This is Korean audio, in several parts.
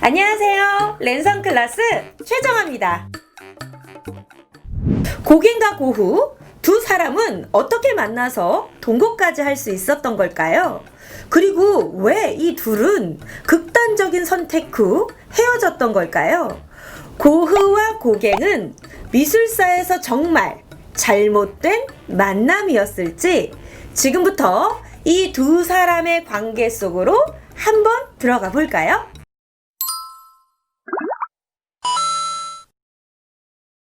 안녕하세요. 랜선 클래스 최정아입니다. 고갱과 고후 두 사람은 어떻게 만나서 동거까지 할 수 있었던 걸까요? 그리고 왜 이 둘은 극단적인 선택 후 헤어졌던 걸까요? 고흐와 고갱은 미술사에서 정말 잘못된 만남이었을지 지금부터 이 두 사람의 관계 속으로 한번 들어가 볼까요?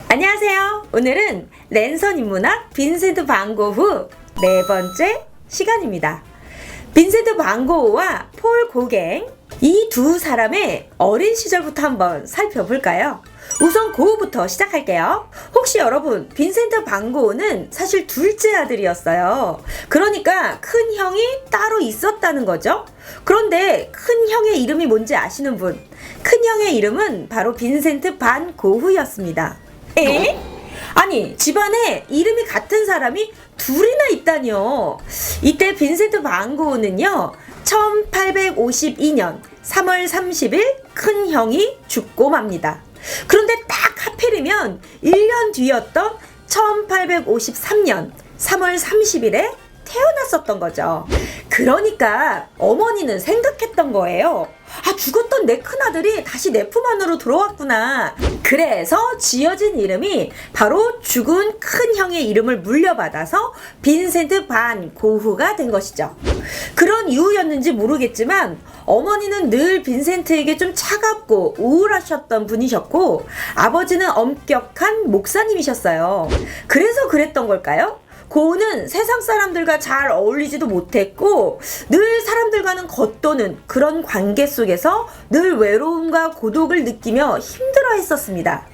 안녕하세요. 오늘은 랜선 인문학 빈센트 반 고흐 네 번째 시간입니다. 빈센트 반 고흐와 폴 고갱 이 두 사람의 어린 시절부터 한번 살펴볼까요? 우선 고흐부터 시작할게요. 혹시 여러분 빈센트 반 고흐는 사실 둘째 아들이었어요. 그러니까 큰 형이 따로 있었다는 거죠. 그런데 큰 형의 이름이 뭔지 아시는 분? 큰 형의 이름은 바로 빈센트 반 고흐였습니다. 에? 아니 집안에 이름이 같은 사람이 둘이나 있다니요. 이때 빈센트 반 고흐는요 1852년 3월 30일 큰 형이 죽고 맙니다. 그런데 딱 하필이면 1년 뒤였던 1853년 3월 30일에 태어났었던 거죠. 그러니까 어머니는 생각했던 거예요. 아, 죽었던 내 큰아들이 다시 내 품 안으로 들어왔구나. 그래서 지어진 이름이 바로 죽은 큰 형의 이름을 물려받아서 빈센트 반 고흐가 된 것이죠. 그런 이유였는지 모르겠지만 어머니는 늘 빈센트에게 좀 차갑고 우울하셨던 분이셨고 아버지는 엄격한 목사님이셨어요. 그래서 그랬던 걸까요? 고흐는 세상 사람들과 잘 어울리지도 못했고 늘 사람들과는 겉도는 그런 관계 속에서 늘 외로움과 고독을 느끼며 힘들어 했었습니다.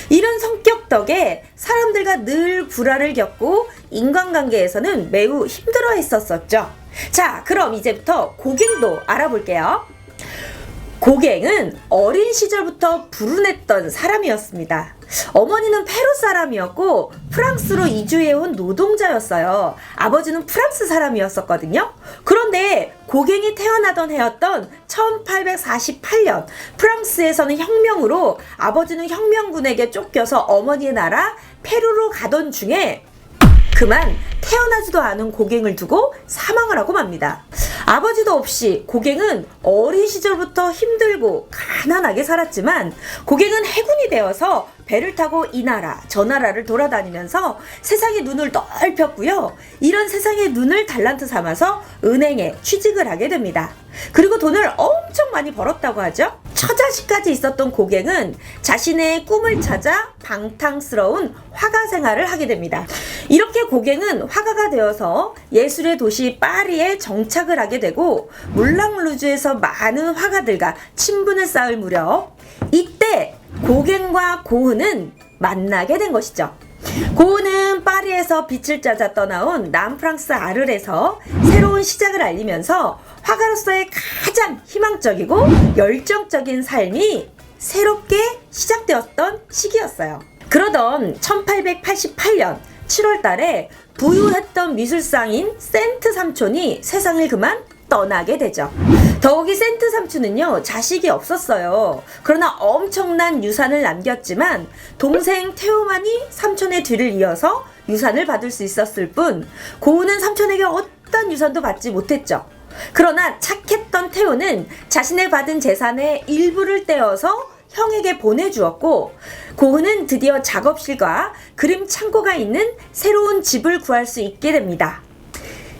이런 성격 덕에 사람들과 늘 불화를 겪고 인간관계에서는 매우 힘들어 했었었죠. 자, 그럼 이제부터 고갱도 알아볼게요. 고갱은 어린 시절부터 불운했던 사람이었습니다. 어머니는 페루 사람이었고 프랑스로 이주해온 노동자였어요. 아버지는 프랑스 사람이었었거든요. 그런데 고갱이 태어나던 해였던 1848년 프랑스에서는 혁명으로 아버지는 혁명군에게 쫓겨서 어머니의 나라 페루로 가던 중에 그만 태어나지도 않은 고갱을 두고 사망을 하고 맙니다. 아버지도 없이 고갱은 어린 시절부터 힘들고 가난하게 살았지만 고갱은 해군이 되어서 배를 타고 이 나라 저 나라를 돌아다니면서 세상의 눈을 넓혔고요. 이런 세상의 눈을 달란트 삼아서 은행에 취직을 하게 됩니다. 그리고 돈을 엄청 많이 벌었다고 하죠. 처자식까지 있었던 고갱은 자신의 꿈을 찾아 방탕스러운 화가 생활을 하게 됩니다. 이렇게 고갱은 화가가 되어서 예술의 도시 파리에 정착을 하게 되고 물랑루즈에서 많은 화가들과 친분을 쌓을 무렵 이때 고갱과 고흐는 만나게 된 것이죠. 고흐는 파리에서 빛을 짜자 떠나온 남프랑스 아르에서 새로운 시작을 알리면서 화가로서의 가장 희망적이고 열정적인 삶이 새롭게 시작되었던 시기였어요. 그러던 1888년 7월 달에 부유했던 미술상인 센트 삼촌이 세상을 그만 떠나게 되죠. 더욱이 센트 삼촌은요 자식이 없었어요. 그러나 엄청난 유산을 남겼지만 동생 테오만이 삼촌의 뒤를 이어서 유산을 받을 수 있었을 뿐 고흐는 삼촌에게 어떤 유산도 받지 못했죠. 그러나 착했던 테오는 자신의 받은 재산의 일부를 떼어서 형에게 보내주었고 고흐는 드디어 작업실과 그림 창고가 있는 새로운 집을 구할 수 있게 됩니다.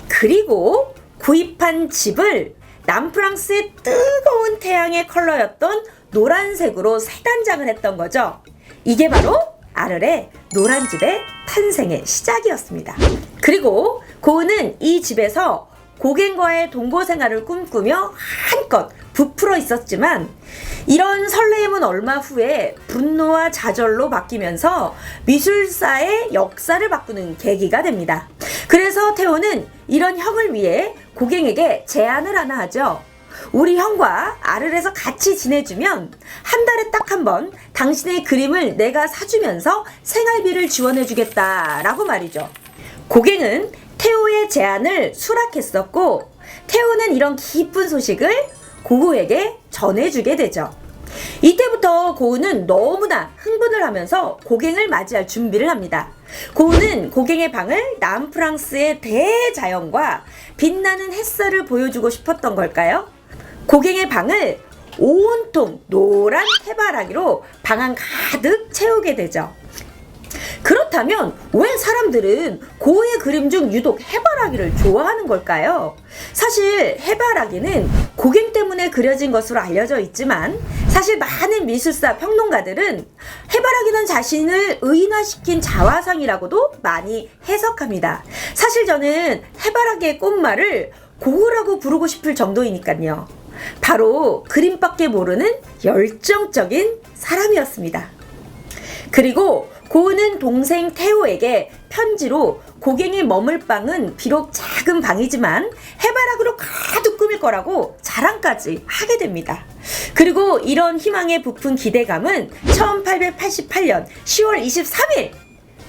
그리고 구입한 집을 남프랑스의 뜨거운 태양의 컬러였던 노란색으로 새 단장을 했던 거죠. 이게 바로 아르의 노란 집의 탄생의 시작이었습니다. 그리고 고흐는 이 집에서 고갱과의 동거 생활을 꿈꾸며 한껏 부풀어 있었지만 이런 설레임은 얼마 후에 분노와 좌절로 바뀌면서 미술사의 역사를 바꾸는 계기가 됩니다. 그래서 테오는 이런 형을 위해 고갱에게 제안을 하나 하죠. 우리 형과 아르에서 같이 지내주면 한 달에 딱 한 번 당신의 그림을 내가 사주면서 생활비를 지원해주겠다라고 말이죠. 고갱은 테오의 제안을 수락했었고 테오는 이런 기쁜 소식을 고흐에게 전해주게 되죠. 이때부터 고은은 너무나 흥분을 하면서 고갱을 맞이할 준비를 합니다. 고은은 고갱의 방을 남프랑스의 대자연과 빛나는 햇살을 보여주고 싶었던 걸까요? 고갱의 방을 온통 노란 해바라기로 방 안 가득 채우게 되죠. 그렇다면 왜 사람들은 고흐의 그림 중 유독 해바라기를 좋아하는 걸까요? 사실 해바라기는 고갱 때문에 그려진 것으로 알려져 있지만 사실 많은 미술사 평론가들은 해바라기는 자신을 의인화시킨 자화상이라고도 많이 해석합니다. 사실 저는 해바라기의 꽃말을 고흐라고 부르고 싶을 정도이니까요. 바로 그림밖에 모르는 열정적인 사람이었습니다. 그리고 고은은 동생 테오에게 편지로 고갱이 머물 방은 비록 작은 방이지만 해바라기로 가득 꾸밀 거라고 자랑까지 하게 됩니다. 그리고 이런 희망에 부푼 기대감은 1888년 10월 23일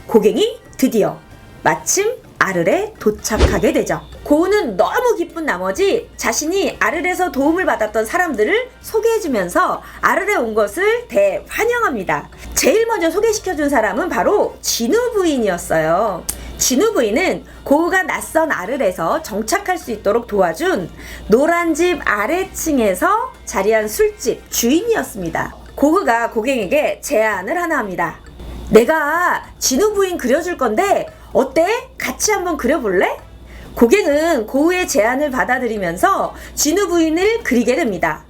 고갱이 드디어 마침 아르레 도착하게 되죠. 고은은 너무 기쁜 나머지 자신이 아르레에서 도움을 받았던 사람들을 소개해주면서 아르레 온 것을 대환영합니다. 제일 먼저 소개시켜준 사람은 바로 진우 부인이었어요. 진우 부인은 고흐가 낯선 아르레에서 정착할 수 있도록 도와준 노란 집 아래층에서 자리한 술집 주인이었습니다. 고흐가 고갱에게 제안을 하나 합니다. 내가 진우 부인 그려줄 건데 어때? 같이 한번 그려볼래? 고갱은 고흐의 제안을 받아들이면서 진우 부인을 그리게 됩니다.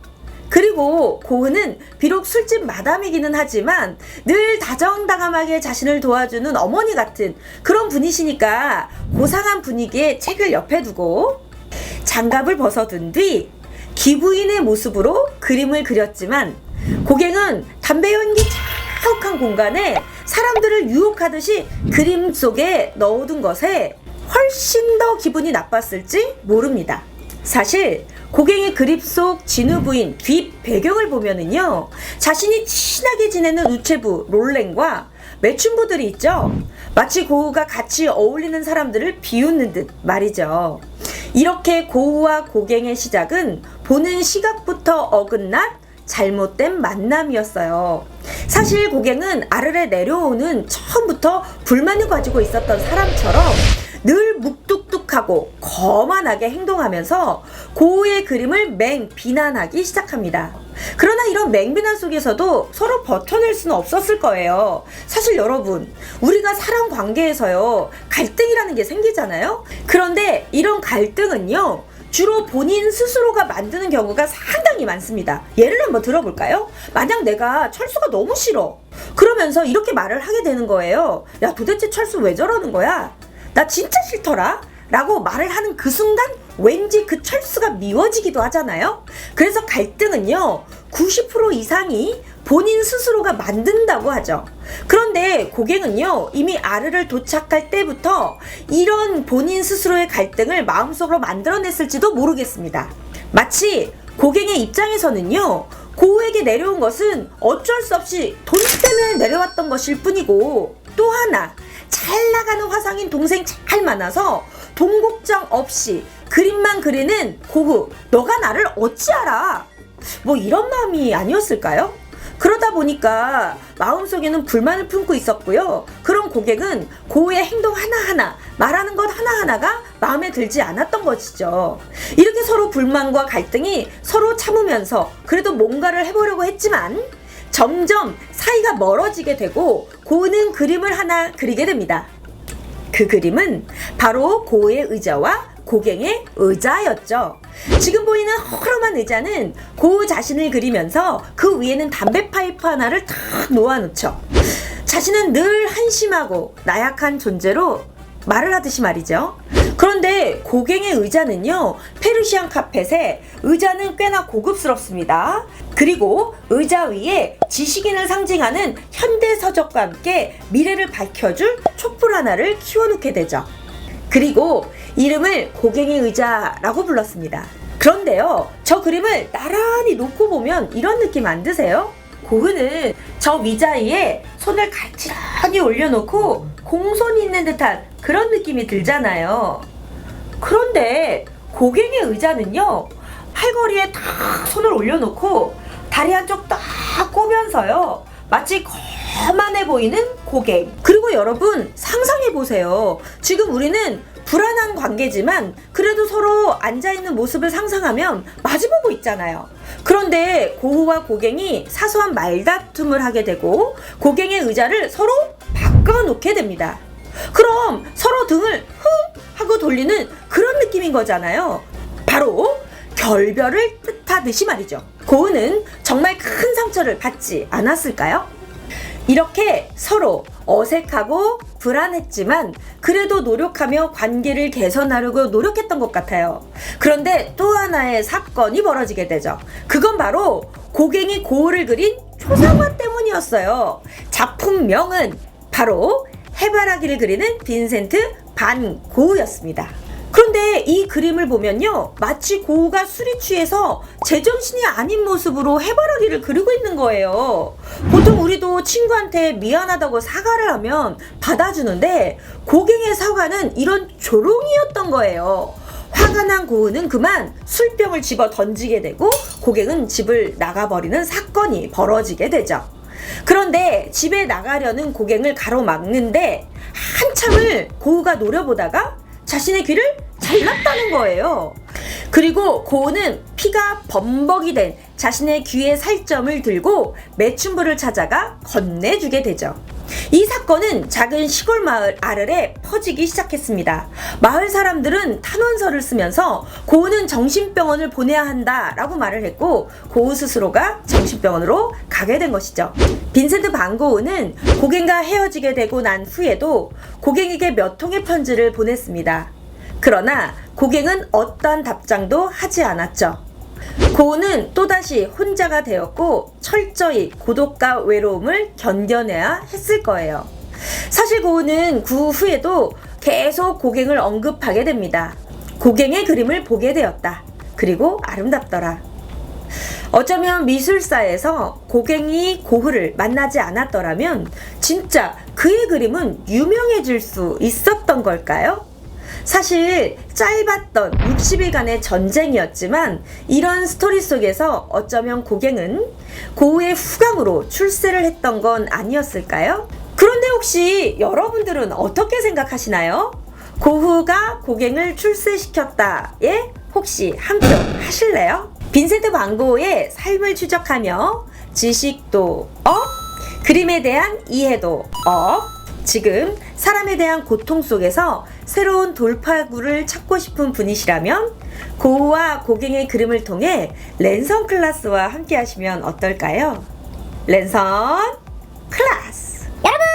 그리고 고흐는 비록 술집 마담이기는 하지만 늘 다정다감하게 자신을 도와주는 어머니 같은 그런 분이시니까 고상한 분위기에 책을 옆에 두고 장갑을 벗어둔 뒤 기부인의 모습으로 그림을 그렸지만 고갱은 담배 연기 자욱한 공간에 사람들을 유혹하듯이 그림 속에 넣어둔 것에 훨씬 더 기분이 나빴을지 모릅니다. 사실 고갱의 그림 속 진우 부인 뒷 배경을 보면은요, 자신이 친하게 지내는 우체부 롤랭과 매춘부들이 있죠. 마치 고흐가 같이 어울리는 사람들을 비웃는 듯 말이죠. 이렇게 고흐와 고갱의 시작은 보는 시각부터 어긋난 잘못된 만남이었어요. 사실 고갱은 아르레 내려오는 처음부터 불만을 가지고 있었던 사람처럼 늘 묵뚝뚝하고 거만하게 행동하면서 고흐의 그림을 맹비난하기 시작합니다. 그러나 이런 맹비난 속에서도 서로 버텨낼 수는 없었을 거예요. 사실 여러분, 우리가 사람 관계에서요, 갈등이라는 게 생기잖아요. 그런데 이런 갈등은요, 주로 본인 스스로가 만드는 경우가 상당히 많습니다. 예를 한번 들어볼까요? 만약 내가 철수가 너무 싫어. 그러면서 이렇게 말을 하게 되는 거예요. 야, 도대체 철수 왜 저러는 거야? 나 진짜 싫더라? 라고 말을 하는 그 순간 왠지 그 철수가 미워지기도 하잖아요. 그래서 갈등은요, 90% 이상이 본인 스스로가 만든다고 하죠. 그런데 고갱은요, 이미 아르를 도착할 때부터 이런 본인 스스로의 갈등을 마음속으로 만들어냈을지도 모르겠습니다. 마치 고갱의 입장에서는요, 고흐에게 내려온 것은 어쩔 수 없이 돈 때문에 내려왔던 것일 뿐이고, 또 하나 잘 나가는 화상인 동생 잘 만나서 돈 걱정 없이 그림만 그리는 고흐, 너가 나를 어찌 알아? 뭐 이런 마음이 아니었을까요? 그러다 보니까 마음속에는 불만을 품고 있었고요. 그런 고갱은 고흐의 행동 하나하나, 말하는 것 하나하나가 마음에 들지 않았던 것이죠. 이렇게 서로 불만과 갈등이 서로 참으면서 그래도 뭔가를 해보려고 했지만 점점 사이가 멀어지게 되고 고흐는 그림을 하나 그리게 됩니다. 그 그림은 바로 고흐의 의자와 고갱의 의자였죠. 지금 보이는 허름한 의자는 고흐 자신을 그리면서 그 위에는 담배 파이프 하나를 탁 놓아놓죠. 자신은 늘 한심하고 나약한 존재로 말을 하듯이 말이죠. 그런데 고갱의 의자는요, 페르시안 카펫에 의자는 꽤나 고급스럽습니다. 그리고 의자 위에 지식인을 상징하는 현대서적과 함께 미래를 밝혀줄 촛불 하나를 키워놓게 되죠. 그리고 이름을 고갱의 의자라고 불렀습니다. 그런데요, 저 그림을 나란히 놓고 보면 이런 느낌 안 드세요? 고흐는 저 위자위에 손을 가지런히 올려놓고 공손히 있는 듯한 그런 느낌이 들잖아요. 그런데 고갱의 의자는요, 팔걸이에 딱 손을 올려놓고 다리 한쪽 딱 꼬면서요. 마치 거만해 보이는 고갱. 그리고 여러분 상상해보세요. 지금 우리는 불안한 관계지만 그래도 서로 앉아있는 모습을 상상하면 마주보고 있잖아요. 그런데 고우와 고갱이 사소한 말다툼을 하게 되고 고갱의 의자를 서로 바꿔놓게 됩니다. 그럼 서로 등을 흠 하고 돌리는 그런 느낌인 거잖아요. 바로 결별을 뜻하듯이 말이죠. 고우는 정말 큰 상처를 받지 않았을까요? 이렇게 서로 어색하고 불안했지만 그래도 노력하며 관계를 개선하려고 노력했던 것 같아요. 그런데 또 하나의 사건이 벌어지게 되죠. 그건 바로 고갱이 고우를 그린 초상화 때문이었어요. 작품명은 바로 해바라기를 그리는 빈센트 반 고우였습니다. 그런데 이 그림을 보면요, 마치 고우가 술이 취해서 제정신이 아닌 모습으로 해바라기를 그리고 있는 거예요. 보통 우리도 친구한테 미안하다고 사과를 하면 받아주는데 고갱의 사과는 이런 조롱이었던 거예요. 화가 난 고우는 그만 술병을 집어 던지게 되고 고갱은 집을 나가버리는 사건이 벌어지게 되죠. 그런데 집에 나가려는 고갱을 가로막는데 한참을 고우가 노려보다가 자신의 귀를 잘랐다는 거예요. 그리고 고우는 피가 범벅이 된 자신의 귀의 살점을 들고 매춘부를 찾아가 건네주게 되죠. 이 사건은 작은 시골 마을 아르에 퍼지기 시작했습니다. 마을 사람들은 탄원서를 쓰면서 고우는 정신병원을 보내야 한다라고 말을 했고 고우 스스로가 정신병원으로 가게 된 것이죠. 빈센트 반 고우는 고갱과 헤어지게 되고 난 후에도 고갱에게 몇 통의 편지를 보냈습니다. 그러나 고갱은 어떠한 답장도 하지 않았죠. 고우는 또다시 혼자가 되었고 철저히 고독과 외로움을 견뎌내야 했을 거예요. 사실 고우는 그 후에도 계속 고갱을 언급하게 됩니다. 고갱의 그림을 보게 되었다. 그리고 아름답더라. 어쩌면 미술사에서 고갱이 고흐를 만나지 않았더라면 진짜 그의 그림은 유명해질 수 있었던 걸까요? 사실 짧았던 60일간의 전쟁이었지만 이런 스토리 속에서 어쩌면 고갱은 고우의 후광으로 출세를 했던 건 아니었을까요? 그런데 혹시 여러분들은 어떻게 생각하시나요? 고흐가 고갱을 출세시켰다에 혹시 한 표 하실래요? 빈센트 반 고흐의 삶을 추적하며 지식도 업, 그림에 대한 이해도 업, 지금 사람에 대한 고통 속에서 새로운 돌파구를 찾고 싶은 분이시라면 고우와 고갱의 그림을 통해 랜선 클라스와 함께 하시면 어떨까요? 랜선 클라스! 여러분!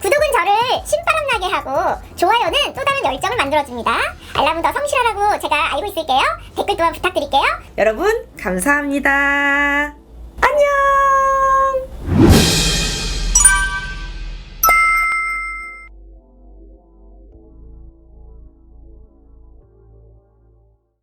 구독은 저를 신바람 나게 하고 좋아요는 또 다른 열정을 만들어줍니다. 알람은 더 성실하라고 제가 알고 있을게요. 댓글 또한 부탁드릴게요. 여러분 감사합니다. 안녕!